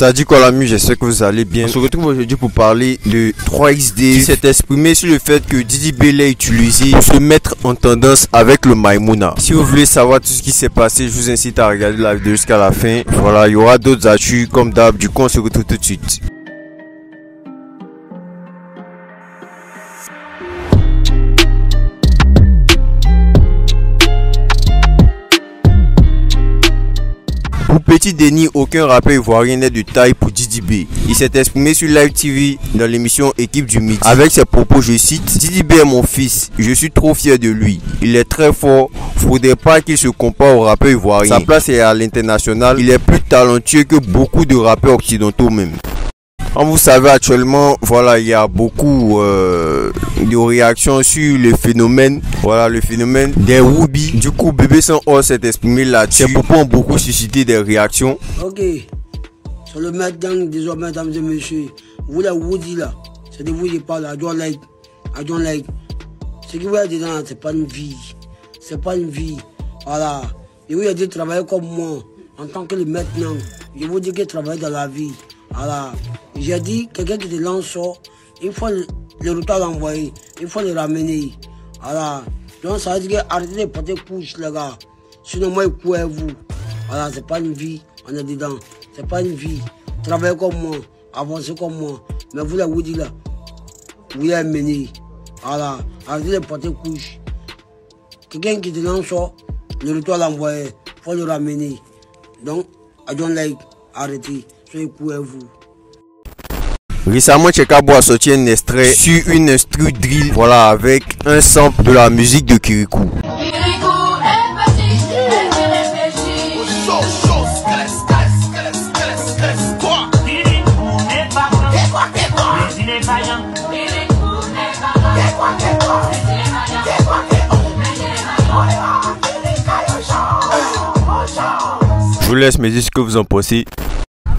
Ça dit quoi l'ami, j'espère que vous allez bien. On se retrouve aujourd'hui pour parler de 3XD qui s'est exprimé sur le fait que Didi B l'a utilisé pour se mettre en tendance avec le Maimouna. Si vous voulez savoir tout ce qui s'est passé, je vous incite à regarder la vidéo jusqu'à la fin. Voilà, il y aura d'autres actus comme d'hab, du coup on se retrouve tout de suite. Pour Petit Denis, aucun rappeur ivoirien n'est de taille pour Didi B. Il s'est exprimé sur Live TV dans l'émission Équipe du Midi. Avec ses propos, je cite: Didi B est mon fils, je suis trop fier de lui. Il est très fort, faudrait pas qu'il se compare au rappeur ivoirien. Sa place est à l'international, il est plus talentueux que beaucoup de rappeurs occidentaux même. Comme vous savez actuellement, voilà, il y a beaucoup de réactions sur le phénomène, voilà, le phénomène des Woubi. Du coup, Bébé Sans Or s'est exprimé là-dessus. Ces propos ont beaucoup suscité des réactions. Ok, sur le maître gang, désormais, mesdames et messieurs, vous les Woody là, c'est de vous qui parle, I don't like. Ce qui vous est dedans, c'est pas une vie, voilà. Et vous avez dit travailler comme moi, en tant que le maître gang, je vous dis que travailler dans la vie. Voilà, j'ai dit, quelqu'un qui te lance sort, il faut le retour l'envoyer, il faut le ramener. Voilà, donc ça veut dire arrêtez de porter couche les gars, sinon moi je cours à vous. Voilà, c'est pas une vie, on est dedans, c'est pas une vie. Travaillez comme moi, avancez comme moi, mais vous les vous dites là, vous les menez. Voilà, arrêtez de porter couche. Quelqu'un qui te lance sort, le retour l'envoyer, il faut le ramener. Donc, I don't like, arrêtez. Récemment, Chekabo a sorti un extrait sur une instru drill, voilà, avec un sample de la musique de Kirikou. Je vous laisse me dire ce que vous en pensez.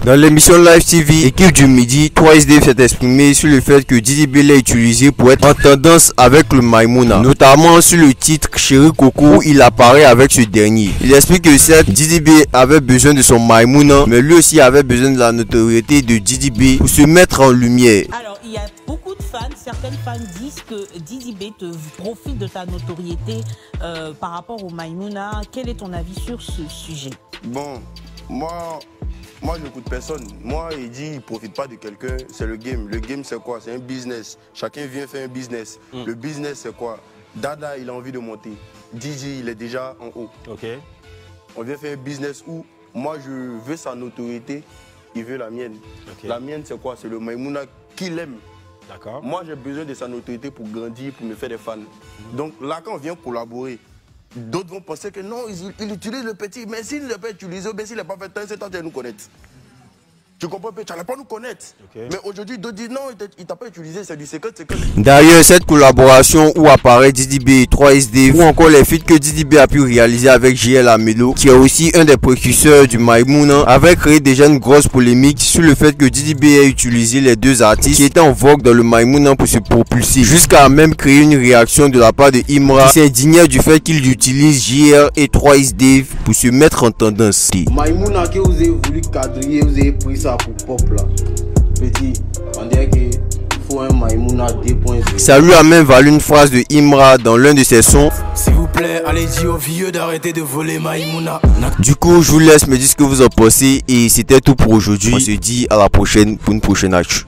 Dans l'émission Live TV, Équipe du Midi, 3XD s'est exprimé sur le fait que Didi B l'a utilisé pour être en tendance avec le Maimouna, notamment sur le titre Chéri Coco où il apparaît avec ce dernier. Il explique que certes, Didi B avait besoin de son Maimouna, mais lui aussi avait besoin de la notoriété de Didi B pour se mettre en lumière. Alors, il y a beaucoup de fans, certaines fans disent que Didi B te profite de ta notoriété par rapport au Maimouna. Quel est ton avis sur ce sujet? Bon, moi, je n'écoute personne. Moi, il dit il ne profite pas de quelqu'un, c'est le game. Le game, c'est quoi? C'est un business. Chacun vient faire un business. Le business, c'est quoi? Dada, il a envie de monter. Didi, il est déjà en haut. Okay. On vient faire un business où moi, je veux sa notoriété, il veut la mienne. Okay. La mienne, c'est quoi? C'est le Maimouna qu'il aime. Moi, j'ai besoin de sa notoriété pour grandir, pour me faire des fans. Donc là, quand on vient collaborer, d'autres vont penser que non, il utilise le petit, mais s'il ne l'a pas utilisé, mais s'il n'a pas fait c'est temps de nous connaître. Tu comprends? Tu n'allais pas nous connaître. Okay. Mais aujourd'hui, d'autres disent non, il ne t'a pas utilisé, c'est du secret. D'ailleurs, cette collaboration où apparaît Didi B et 3XD, ou encore les feats que Didi B a pu réaliser avec JL Amelo, qui est aussi un des précurseurs du Maimouna, avait créé déjà une grosse polémique sur le fait que Didi B ait utilisé les deux artistes qui étaient en vogue dans le Maimouna pour se propulser, jusqu'à même créer une réaction de la part de Imra qui s'indignait du fait qu'il utilise JL et 3XD pour se mettre en tendance. Maimouna que vous avez voulu quadriller, vous avez pris ça pour pop là. Petit, on dirait qu'il faut un Maimouna 2.0. Ça lui a même valu une phrase de Imra dans l'un de ses sons. S'il vous plaît, allez dire aux vieux d'arrêter de voler Maimouna. Du coup, je vous laisse me dire ce que vous en pensez et c'était tout pour aujourd'hui. On se dit à la prochaine pour une prochaine actu.